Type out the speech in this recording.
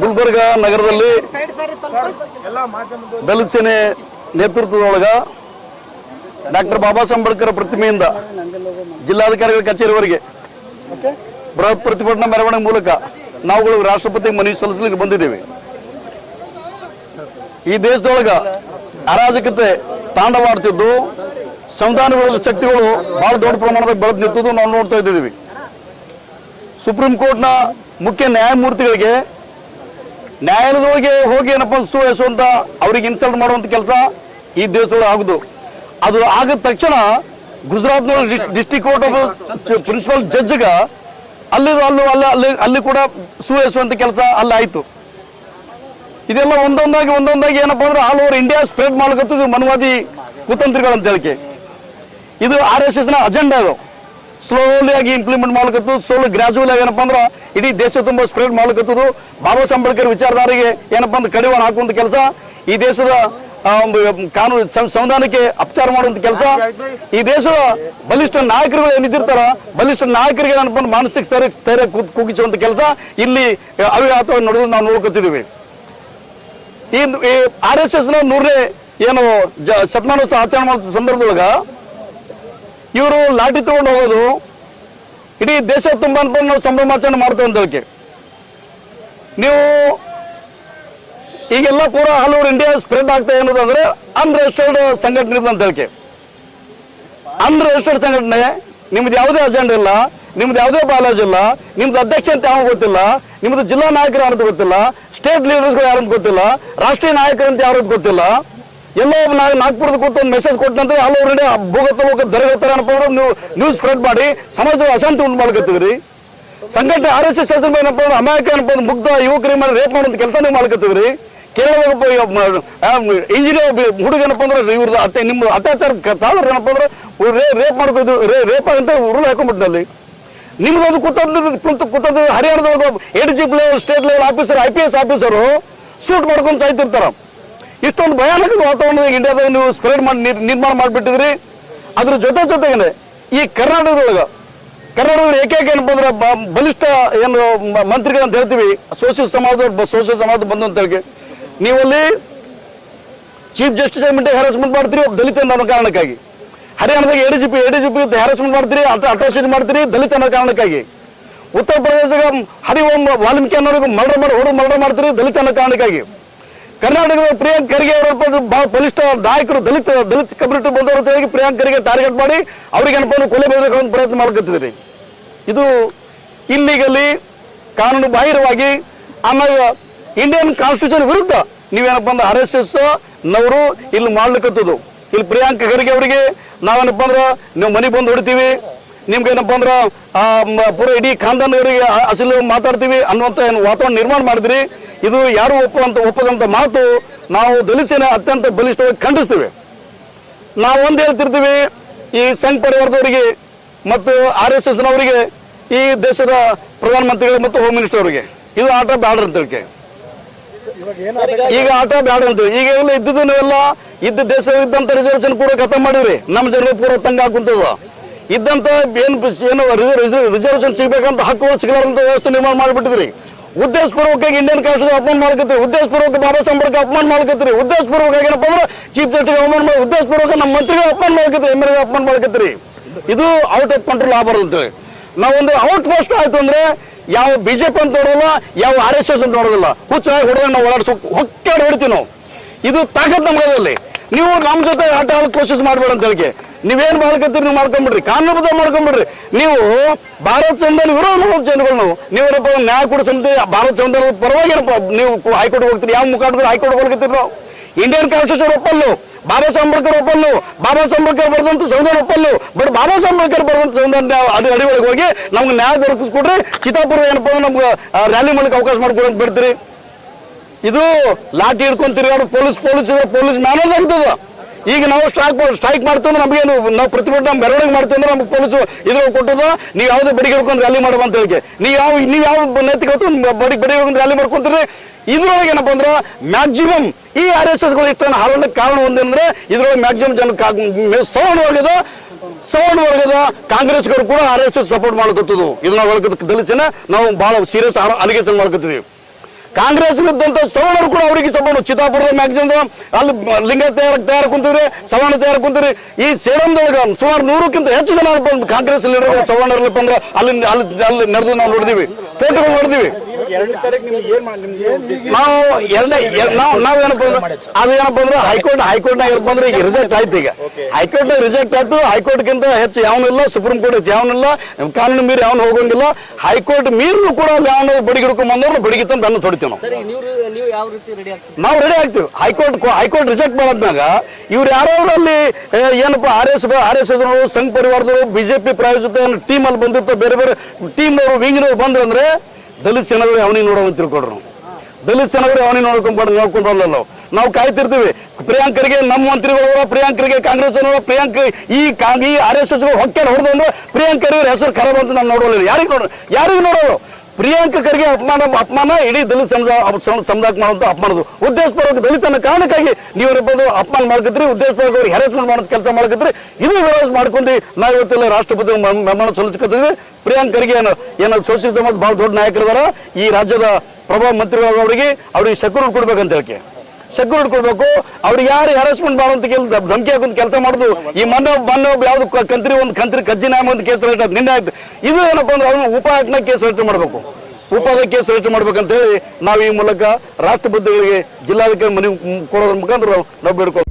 ಗುಲ್ಬರ್ಗ ನಗರದಲ್ಲಿ ದಲಿತ ಸೇನೆ ನೇತೃತ್ವದೊಳಗ ಡಾಕ್ಟರ್ ಬಾಬಾ ಸಾಹೇಬ್ ಅಂಬೇಡ್ಕರ್ ಪ್ರತಿಮೆಯಿಂದ ಜಿಲ್ಲಾಧಿಕಾರಿಗಳ ಕಚೇರಿವರೆಗೆ ಬೃಹತ್ ಪ್ರತಿಭಟನಾ ಮೆರವಣಿಗೆ ಮೂಲಕ ನಾವುಗಳು ರಾಷ್ಟ್ರಪತಿಗೆ ಮನವಿ ಸಲ್ಲಿಸಲಿಕ್ಕೆ ಬಂದಿದ್ದೇವೆ. ಈ ದೇಶದೊಳಗ ಅರಾಜಕತೆ ತಾಂಡವಾಡ್ತಿದ್ದು ಸಂವಿಧಾನ ವಿರೋಧಿ ಶಕ್ತಿಗಳು ಬಹಳ ದೊಡ್ಡ ಪ್ರಮಾಣದಲ್ಲಿ ಬೆಳೆದು ನಿಂತದ್ದು ನಾವು ನೋಡ್ತಾ ಇದ್ದೀವಿ. ಸುಪ್ರೀಂ ಕೋರ್ಟ್ನ ಮುಖ್ಯ ನ್ಯಾಯಮೂರ್ತಿಗಳಿಗೆ ನ್ಯಾಯಾಲಯದೊಳಗೆ ಹೋಗಿ ಏನಪ್ಪ ಸುವಹಿಸುವಂತ ಅವ್ರಿಗೆ ಇನ್ಸಲ್ಟ್ ಮಾಡುವಂತ ಕೆಲಸ ಈ ದೇಶದೊಳಗೆ ಆಗುದು. ಅದು ಆಗದ ತಕ್ಷಣ ಗುಜರಾತ್ನೊಳಗೆ ಡಿಸ್ಟ್ರಿಕ್ಟ್ ಕೋರ್ಟ್ ಪ್ರಿನ್ಸಿಪಲ್ ಜಡ್ಜ್ಗ ಅಲ್ಲಿ ಕೂಡ ಸುವಹಿಸುವಂತ ಕೆಲಸ ಅಲ್ಲಿ ಆಯ್ತು. ಇದೆಲ್ಲ ಒಂದೊಂದಾಗಿ ಏನಪ್ಪಾ ಅಂದ್ರೆ ಆಲ್ ಓವರ್ ಇಂಡಿಯಾ ಸ್ಪ್ರೆಡ್ ಮಾಡ್ಕೊತಿದ್ವಿ ಮನವಾದಿ ಕುತಂತ್ರಿಗಳಂತ ಹೇಳಿಕೆ. ಇದು RSS ನ ಅಜೆಂಡಾ. ಇದು ಸ್ಲೋಲಿ ಆಗಿ ಇಂಪ್ಲಿಮೆಂಟ್ ಮಾಡ್ಕೊತು, ಸ್ಲೋ ಗ್ರಾಜುವಲ್ ಆಗಿ ಏನಪ್ಪಾ ಅಂದ್ರೆ ಇಡೀ ದೇಶ ತುಂಬಾ ಸ್ಪ್ರೆಡ್ ಮಾಡ್ಕೊತದು. ಬಾಬಾ ಸಾಹೇಬ್ ಅಂಬೇಡ್ಕರ್ ವಿಚಾರಧಾರೆಗೆ ಏನಪ್ಪಾ ಅಂದ್ರೆ ಕಡಿವಾಣ ಹಾಕುವಂತ ಕೆಲಸ, ಈ ದೇಶದ ಕಾನೂನು ಸಂವಿಧಾನಕ್ಕೆ ಅಪಚಾರ ಮಾಡುವಂತ ಕೆಲಸ, ಈ ದೇಶದ ಬಲಿಷ್ಠ ನಾಯಕರುಗಳು ಏನಿದ್ದಿರ್ತಾರ ಬಲಿಷ್ಠ ನಾಯಕರಿಗೆ ಏನಪ್ಪ ಮಾನಸಿಕ ಸ್ಥೈರ್ಯ ಕುಗ್ಗಿಸುವಂತ ಕೆಲಸ ಇಲ್ಲಿ ಅವ್ಯಾಹತವಾಗಿ ನಡೆದು ನಾವು ನೋಡ್ಕೊತಿದ್ದೀವಿ. ಈ RSS ನ 100ನೇ ಏನು ಶತಮಾನೋತ್ಸವ ಆಚರಣೆ ಮಾಡೋ ಸಂದರ್ಭದೊಳಗ ಇವರು ಲಾಠಿ ತಗೊಂಡು ಹೋಗೋದು, ಇಡೀ ದೇಶ ತುಂಬಾ ನಾವು ಸಂಭ್ರಮಾಚರಣೆ ಮಾಡ್ತೇವೆ ಅಂತ ಹೇಳಿಕೆ. ನೀವು ಈಗೆಲ್ಲ ಪೂರ ಆಲ್ ಓವರ್ ಇಂಡಿಯಾ ಸ್ಪ್ರೆಡ್ ಆಗ್ತಾ ಏನಂದ್ರೆ ಅನ್ರಿಜಿಸ್ಟರ್ಡ್ ಸಂಘಟನೆ ಅಂತ ಹೇಳಿಕೆ. ಅನ್ರಿಜಿಸ್ಟರ್ಡ್ ಸಂಘಟನೆ, ನಿಮ್ದು ಯಾವುದೇ ಅಜೆಂಡಾ ಇಲ್ಲ, ನಿಮ್ದು ಯಾವುದೇ ಬಾಲಾಜಿ ಇಲ್ಲ, ನಿಮ್ದು ಅಧ್ಯಕ್ಷ ಅಂತ ಯಾವ ಗೊತ್ತಿಲ್ಲ, ನಿಮ್ದು ಜಿಲ್ಲಾ ನಾಯಕರು ಯಾರಂತ ಗೊತ್ತಿಲ್ಲ, ಸ್ಟೇಟ್ ಲೀಡರ್ಸ್ಗಳು ಯಾರಂತ ಗೊತ್ತಿಲ್ಲ, ರಾಷ್ಟ್ರೀಯ ನಾಯಕರು ಅಂತ ಯಾರಂತ ಗೊತ್ತಿಲ್ಲ. ಎಲ್ಲೋ ನಾಗ್ಪುರದ ಕೂತು ಒಂದು ಮೆಸೇಜ್ ಕೊಟ್ಟಂತೆ ಆಲ್ ಓವರ್ ಇಂಡಿಯಾ ಭೂಗತ ದರಗತ್ತಾರೆ ಅನ್ಕೊಂಡು ನೀವು ನ್ಯೂಸ್ ಸ್ಪ್ರೆಡ್ ಮಾಡಿ ಸಮಾಜದ ಅಶಾಂತಿ ಉಂಟು ಮಾಡ್ಕತ್ತಿದ್ರಿ. ಸಂಘಟನೆ RSS ಹೆಸರು ಏನಪ್ಪ ಅಮಾಯಕ ಏನಪ್ಪ ಮುಗ್ಧ ಯುವಕರಿಗೆ ಮಾಡಿ ರೇಪ್ ಮಾಡುವಂತ ಕೆಲಸ ನೀವು ಮಾಡ್ಕತ್ತಿದ್ರಿ. ಕೇರಳದ ಇಂಜಿನಿಯರ್ ಹುಡುಗನಪ್ಪ ಅಂದ್ರೆ ಇವ್ರದ್ದು ನಿಮ್ಮ ಅತ್ಯಾಚಾರ ತಾಳರ್ ಏನಪ್ಪ ಅಂದ್ರೆ ರೇಪ್ ಮಾಡ್ಕೋದು, ರೇಪ್ ಅಂತ ಉರುಳು ಹಾಕೊಂಡ್ಬಿಟ್ಟಲ್ಲಿ. ನಿಮ್ದು ಅದು ಕೂತದ್ದು ಹರಿಯಾಣದೊಳಗೆ ADGP level state level officer IPS officer shoot ಮಾಡ್ಕೊಂಡು ಸಾಯ್ತಿರ್ತಾರ. ಇಷ್ಟೊಂದು ಭಯಾನಕ ವಾತಾವರಣದಾಗ ಇಂಡಿಯಾದಾಗ ನೀವು ಸ್ಪ್ರೆಡ್ ಮಾಡಿ ನಿರ್ಮಾಣ ಮಾಡಿಬಿಟ್ಟಿದ್ರಿ. ಅದ್ರ ಜೊತೆಗೇನೆ ಈ ಕರ್ನಾಟಕದೊಳಗೆ ಏಕೈಕ ಏನಪ್ಪ ಅಂದ್ರೆ ಬಲಿಷ್ಠ ಏನು ಮಂತ್ರಿಗಳು ಅಂತ ಹೇಳ್ತೀವಿ, ಸೋಷಿಯಲ್ ಸಮಾಜ ಬಂದು ಅಂತ ಹೇಳಿ ನೀವಲ್ಲಿ ಚೀಫ್ ಜಸ್ಟಿಸ್ ಹ್ಯಾರಸ್ಮೆಂಟ್ ಮಾಡ್ತೀರಿ ದಲಿತ ಅನ್ನೋ ಕಾರಣಕ್ಕಾಗಿ. ಹರಿಯಾಣದಾಗ ADGP ಹ್ಯಾರಸ್ಮೆಂಟ್ ಮಾಡ್ತೀರಿ, ಅಟ್ರಾಸಿಟಿ ಮಾಡ್ತೀರಿ ದಲಿತ ಅನ್ನೋ ಕಾರಣಕ್ಕಾಗಿ. ಉತ್ತರ ಪ್ರದೇಶದಾಗ ಹರಿಓಂ ವಾಲ್ಮೀಕಿ ಅನ್ನೋರಿಗೆ ಮರ್ಡರ್ ಮಾಡ್ತೀರಿ ದಲಿತ ಅನ್ನೋ ಕಾರಣಕ್ಕಾಗಿ. ಕರ್ನಾಟಕದ ಪ್ರಿಯಾಂಕ್ ಖರ್ಗೆ ಅವರ ಬಹಳ ಬಲಿಷ್ಠ ನಾಯಕರು ದಲಿತ ಕಮ್ಯುನಿಟಿ ಬಂದವರು ಅಂತ ಹೇಳಿ ಪ್ರಿಯಾಂಕ್ ಖರ್ಗೆ ಟಾರ್ಗೆಟ್ ಮಾಡಿ ಅವ್ರಿಗೆ ಏನಪ್ಪ ಕೊಲೆ ಬೆದರಿಕೆ ಪ್ರಯತ್ನ ಮಾಡ್ಕೊತಿದ್ರಿ. ಇದು ಇಲ್ಲಿಗಲ್ಲಿ ಕಾನೂನು ಬಾಹಿರವಾಗಿ, ಆಮೇಲೆ ಇಂಡಿಯನ್ ಕಾನ್ಸ್ಟಿಟ್ಯೂಷನ್ ವಿರುದ್ಧ ನೀವೇನಪ್ಪ ಅಂದ್ರೆ RSS ನವರು ಇಲ್ಲಿ ಮಾಡ್ಲಿಕ್ಕತ್ತದು. ಇಲ್ಲಿ ಪ್ರಿಯಾಂಕ್ ಖರ್ಗೆ ಅವರಿಗೆ ನಾವೇನಪ್ಪ ಅಂದ್ರೆ ನೀವು ಮನೆಗೆ ಬಂದು ಹೊಡಿತೀವಿ, ನಿಮ್ಗೆ ಏನಪ್ಪ ಅಂದ್ರೆ ಪೂರ ಇಡೀ ಖಾನ್ದಾನವರಿಗೆ ಅಸಲು ಮಾತಾಡ್ತೀವಿ ಅನ್ನುವಂಥ ಏನು ವಾತಾವರಣ ನಿರ್ಮಾಣ ಮಾಡಿದ್ರಿ. ಇದು ಯಾರು ಒಪ್ಪದಂತ ಮಾತು. ನಾವು ದಲಿತ ಸೇನೆ ಅತ್ಯಂತ ಬಲಿಷ್ಠವಾಗಿ ಖಂಡಿಸ್ತೀವಿ. ನಾವು ಒಂದು ಹೇಳ್ತಿರ್ತೀವಿ, ಈ ಸಂಘ ಪರಿವಾರದವರಿಗೆ ಮತ್ತು RSSನವರಿಗೆ, ಈ ದೇಶದ ಪ್ರಧಾನಮಂತ್ರಿಗಳು ಮತ್ತು ಹೋಮ್ ಮಿನಿಸ್ಟರ್ ಅವರಿಗೆ ಇದು ಆಟ ಬ್ಯಾಡ ಅಂತ ಹೇಳಿ. ಈಗ ಆಟ ಬ್ಯಾಡ ಅಂತೇಳಿ ಈಗ ಇದ್ದಿದ್ದು ನೀವೆಲ್ಲ ದೇಶ ಇದ್ದಂತ ರಿಸರ್ವೇಶನ್ ಪೂರ ಖತಮ್ ಮಾಡಿವ್ರಿ. ನಮ್ಮ ಜನರು ಪೂರ ತಂಗ ಹಾಕುಂತದ ಇದ್ದಂತ ಏನು ರಿಸರ್ವೇಶನ್ ಸಿಗ್ಬೇಕಂತ ಹಕ್ಕುಗಳು ಸಿಗಲಾರಂತ ವ್ಯವಸ್ಥೆ ನಿರ್ಮಾಣ ಮಾಡಿಬಿಟ್ಟಿದ್ರಿ. ಉದ್ದೇಶಪೂರ್ವಕವಾಗಿ ಇಂಡಿಯನ್ ಕಾನ್ಸ್ಟಿಟ್ಯೂಷನ್ ಅಪಮಾನ ಮಾಡ್ಕತ್ತೀರಿ, ಉದ್ದೇಶಪೂರ್ವಕ ಬಾಬಾ ಸಾಹೇಬ್ ಅಂಬೇಡ್ಕರ್ ಅಪಮಾನ ಮಾಡ್ಕತ್ತೀರಿ, ಉದ್ದೇಶಪೂರ್ವಕ ಏನಪ್ಪ ಅಂದ್ರೆ ಚೀಫ್ ಜಸ್ಟಿಸ್ ಅಪಮಾನ ಮಾಡಿ, ಉದ್ದೇಶಪೂರ್ವಕ ನಮ್ಮ ಮಂತ್ರಿಗಳು ಅಪಮಾನ ಮಾಡ್ಕತ್ತೀರಿ, MLA ಅಪಮಾನ ಮಾಡ್ಕತ್ತೀರಿ. ಇದು ಔಟ್ ಆಫ್ ಕಂಟ್ರೋಲ್ ಆಗಬಾರ್ದು ಅಂತೇಳಿ ನಾವೊಂದು ಔಟ್ ಪೋಸ್ಟ್ ಆಯ್ತು ಅಂದ್ರೆ ಯಾವ BJP ಅಂತ ನೋಡೋಲ್ಲ, ಯಾವ RSS ಅಂತ ನೋಡೋದಿಲ್ಲ. ಹುಚ್ಚಾಗಿ ಹೊಡೆದ್ರೆ ನಾವು ಓಡಾಡ್ಸೋ ಹೊಕ್ಕಾಡಿ ಹೊಡಿತೀವಿ ನಾವು. ಇದು ತಾಕತ್ ನಮ್ಗದಲ್ಲಿ. ನೀವು ನಮ್ಮ ಜೊತೆ ಆಟ ಆಡೋಕೆ ಕೋಶಿಸ್ ಮಾಡ್ಬೇಡ ಅಂತ ಹೇಳಿಕೆ. ನೀವೇನ್ ಮಾಡ್ಕತ್ತೀರಿ ನೀವು ಮಾಡ್ಕೊಂಡ್ಬಿಡ್ರಿ, ಕಾನೂನುಬದ್ಧ ಮಾಡ್ಕೊಂಡ್ಬಿಡ್ರಿ. ನೀವು ಭಾರತ ಸಂವಿಧಾನ ವಿರೋಧ ಮಾಡೋ ಜನಗಳು ನೀವೇನಪ್ಪ ನ್ಯಾಯ ಕೊಡೋ ಸಮಿತಿ ಭಾರತ ಸಂವಿಧಾನದ ಪರವಾಗಿರಪ್ಪ ನೀವು ಹೈಕೋರ್ಟ್ ಹೋಗ್ತೀರಿ. ಯಾವ ಮುಖಾಂತರ ಹೈಕೋರ್ಟ್ ಹೋಗ್ತೀರಿ ನಾವು? ಇಂಡಿಯನ್ ಕಾನ್ಸ್ಟಿಟ್ಯೂಷನ್ ಒಪ್ಪಲ್ಲು, ಬಾಬಾ ಸಾಹೇಬ್ ಅಂಬೇಡ್ಕರ್ ಒಪ್ಪಲ್ಲು, ಬಾಬಾ ಸಾಹೇಬ್ ಅಂಬೇಡ್ಕರ್ ಬರೆದಂತ ಸಂವಿಧಾನ ಒಪ್ಪಲ್ಲು. ಬಟ್ ಬಾಬಾ ಸಾಹೇಬ್ ಅಂಬೇಡ್ಕರ್ ಬರೆದಂತ ಸಂವಿಧಾನ ಅಡಿಯೊಳಗೆ ಹೋಗಿ ನಮ್ಗೆ ನ್ಯಾಯ ದೊರಕಿಸ್ಕೊಡ್ರಿ. ಚಿತ್ತಾಪುರದ ಏನಪ್ಪ ನಮ್ಗೆ ರ್ಯಾಲಿ ಮಾಡಲಿಕ್ಕೆ ಅವಕಾಶ ಮಾಡ್ಕೊಡಂತ ಬಿಡ್ತೀರಿ. ಇದು ಲಾಠಿ ಹಿಡ್ಕೊಂಡು ತಿರುಗಾಡು ಪೊಲೀಸ್ ಮ್ಯಾನೇಜ್ ಆಗ್ತದ. ಈಗ ನಾವು ಸ್ಟ್ರೈಕ್ ಮಾಡ್ತೀವಿ, ನಮಗೇನು ನಾವು ಪ್ರತಿಭಟನೆ ಮೆರವಣಿಗೆ ಮಾಡ್ತೀವಿ ಅಂದ್ರೆ ನಮ್ಗೆ ಪೊಲೀಸು ಇದು ಕೊಟ್ಟದ. ನೀವು ಯಾವುದೇ ಬಡಿಗೆ ಹಿಡ್ಕೊಂಡು ರ್ಯಾಲಿ ಮಾಡುವ ಅಂತ ಹೇಳಿ ನೀವು ಯಾವ ನೈತಿಕ ಬಡಿಗೆ ಹಿಡ್ಕೊಂಡು ರ್ಯಾಲಿ ಮಾಡ್ಕೊಂತೀರಿ. ಇದ್ರೊಳಗೆ ಏನಪ್ಪ ಅಂದ್ರೆ ಮ್ಯಾಕ್ಸಿಮಮ್ ಈ RSSಗಳು ಇಷ್ಟನ್ನು ಹಾರಲಿಕ್ಕೆ ಕಾರಣ ಒಂದಂದ್ರೆ ಇದ್ರೊಳಗೆ ಮ್ಯಾಕ್ಸಿಮಮ್ ಜನ ಸವರ್ಣ ವರ್ಗದ ಕಾಂಗ್ರೆಸ್ಗರು ಕೂಡ RSS ಸಪೋರ್ಟ್ ಮಾಡ್ಕೊತದ್ದು. ಇದು ನಾವು ದಲಿತ ಜನ ನಾವು ಬಹಳ ಸೀರಿಯಸ್ ಅಲಿಗೇಷನ್ ಮಾಡ್ಕೊತೀವಿ. ಕಾಂಗ್ರೆಸ್ ಇದ್ದಂತ ಸವರ್ಣರು ಕೂಡ ಅವರಿಗೆ ಸಪೋರ್ಟ್. ಚಿತ್ತಾಪುರದ ಮ್ಯಾಕ್ಸಿಮಮ್ ಅಲ್ಲಿ ಲಿಂಗ ತಯಾರ ಕುಂತಿದ್ರಿ, ಸವರ್ಣ ತಯಾರ ಕುಂತಿರಿ. ಈ ಸೇಡಂದೊಳಗ ಸುಮಾರು 100ಕ್ಕಿಂತ ಹೆಚ್ಚು ಜನ ಕಾಂಗ್ರೆಸ್ ಲೀಡರ್ ಸವರ್ಣರಲ್ಲಿ ಬಂದ್ರೆ ಅಲ್ಲಿ ಅಲ್ಲಿ ಅಲ್ಲಿ ನಡೆದು ನಾವು ನೋಡಿದೀವಿ, ಫೋಟೋಗಳು ನೋಡಿದೀವಿ. ನಾವು ನಾವೇನಪ್ಪ ಅದೇನಪ್ಪ ಅಂದ್ರೆ ಹೈಕೋರ್ಟ್ನಾಗ ಏನಪ್ಪ ಅಂದ್ರೆ ಈಗ ರಿಜೆಕ್ಟ್ ಆಯ್ತು. ಈಗ ಹೈಕೋರ್ಟ್ ರಿಜೆಕ್ಟ್ ಆಯ್ತು. ಹೈಕೋರ್ಟ್ಗಿಂತ ಹೆಚ್ಚು ಯಾವನಿಲ್ಲ, ಸುಪ್ರೀಂ ಕೋರ್ಟ್ ಯಾವನಿಲ್ಲ, ಕಾನೂನು ಮೀರಿ ಯಾವನು ಹೋಗಂಗಿಲ್ಲ. ಹೈಕೋರ್ಟ್ ಮೀರಿನೂ ಕೂಡ ಯಾವ ಬಡಿಗಿಡ್ಕೊಂಡ್ ಬಂದವ್ರು ಬಡಿಗಿತ್ತಂತ ಬೆನ್ನು ತೊಡಿತೀವಿ ನಾವು ರೆಡಿ ಆಗ್ತೀವಿ. ಹೈಕೋರ್ಟ್ ರಿಜೆಕ್ಟ್ ಮಾಡೋದ್ನಾಗ ಇವ್ರು ಯಾರು ಅಲ್ಲಿ ಏನಪ್ಪ ಆರ್ ಎಸ್ ಸಂಘ ಪರಿವಾರದವರು ಬಿಜೆಪಿ ಪ್ರಾಯೋಜಿತ ಟೀಮ್ ಅಲ್ಲಿ ಬಂದಿರ್ತಾರೆ, ಬೇರೆ ಬೇರೆ ಟೀಮ್ನವರು ವಿಂಗ್ನವ್ರು ಬಂದ್ರಂದ್ರೆ ದಲಿತ ಜನಗಳು ಅವನಿಗೆ ನೋಡೋವಂತ ತಿಳ್ಕೊಡ್ರು. ನಾವು ದಲಿತ ಜನಗಳು ಅವನಿಗೆ ನೋಡ್ಕೊಂಡ್ಬರಲ್ಲ. ನಾವು ಕಾಯ್ತಿರ್ತೀವಿ ಪ್ರಿಯಾಂಕರಿಗೆ, ನಮ್ಮ ಮಂತ್ರಿಗಳು ಪ್ರಿಯಾಂಕರಿಗೆ, ಕಾಂಗ್ರೆಸ್ ಪ್ರಿಯಾಂಕ ಈ ಆರ್ ಎಸ್ ಎಸ್ ಹೊಕ್ಕೆ ಹೊಡೆದು ಅಂದ್ರೆ ಪ್ರಿಯಾಂಕರಿಗೆ ಹೆಸರು ಖರಾಬ್ ಅಂತ ನಾವು ನೋಡೋಲ್ಲ. ಯಾರಿಗೂ ನೋಡೋದು ಪ್ರಿಯಾಂಕ ಖರ್ಗೆ ಅಪಮಾನ ಇಡೀ ದಲಿತ ಸಮುದಾಯಕ್ಕೆ ಮಾಡುವಂತ ಅಪಮಾನದು ಉದ್ದೇಶಪೂರ್ವಕ ದಲಿತನ ಕಾರಣಕ್ಕಾಗಿ ನೀವೇನಪ್ಪದು ಅಪಮಾನ ಮಾಡ್ಕಿದ್ರಿ, ಉದ್ದೇಶಪೂರ್ವಕ ಅವ್ರಿಗೆ ಹ್ಯಾರೆಸ್ಮೆಂಟ್ ಮಾಡೋದು ಕೆಲಸ ಮಾಡ್ಕಿದ್ರಿ. ಇದು ವಿರೋಧ ಮಾಡ್ಕೊಂಡು ನಾವು ಇವತ್ತೆಲ್ಲ ರಾಷ್ಟ್ರಪತಿ ಮೆಮೊರಣ ಸಲ್ಲಿಸ್ಕೊತೀವಿ. ಪ್ರಿಯಾಂಕ ಖರ್ಗೆ ಏನೋ ಸೋಷಿಯಲ್ ಸಮಾಜ ಬಹಳ ದೊಡ್ಡ ನಾಯಕರಿದಾರ. ಈ ರಾಜ್ಯದ ಪ್ರಭಾವ ಮಂತ್ರಿಗಳವರಿಗೆ ಅವ್ರಿಗೆ ಸೆಕ್ಯೂರಿಟಿ ಕೊಡ್ಬೇಕಂತ ಹೇಳಿ ಸೆಕ್ಯೂರಿಟಿ ಕೊಡ್ಬೇಕು. ಅವ್ರಿಗೆ ಯಾರು ಹ್ಯಾರೆಸ್ಮೆಂಟ್ ಮಾಡುವಂತ ಧಮಕಿ ಹಾಕುವಂತ ಕೆಲಸ ಮಾಡುದು. ಈ ಮೊನ್ನೆ ಯಾವ್ದು ಕಂತ್ರಿ ಕಜ್ಜಿ ನ್ಯಾಯ ಒಂದು ಕೇಸ್ ರಿಜಿಸ್ಟರ್ ನಿನ್ನೆ ಆಯ್ತು. ಇದು ಏನಪ್ಪಾ ಅಂದ್ರೆ ಅವ್ನು ಉಪಾಯನ ಕೇಸ್ ರಿಜಿಸ್ಟರ್ ಮಾಡಬೇಕು, ಉಪಾದ ಕೇಸ್ ರಿಜಿಸ್ಟರ್ ಮಾಡ್ಬೇಕಂತ ಹೇಳಿ ನಾವು ಈ ಮೂಲಕ ರಾಷ್ಟ್ರಪತಿಗಳಿಗೆ ಜಿಲ್ಲಾಧಿಕಾರಿ ಮನವಿ ಕೊಡೋದ್ರ ಮುಖಾಂತರ ನಾವು ಬೇಡ್ಕೊ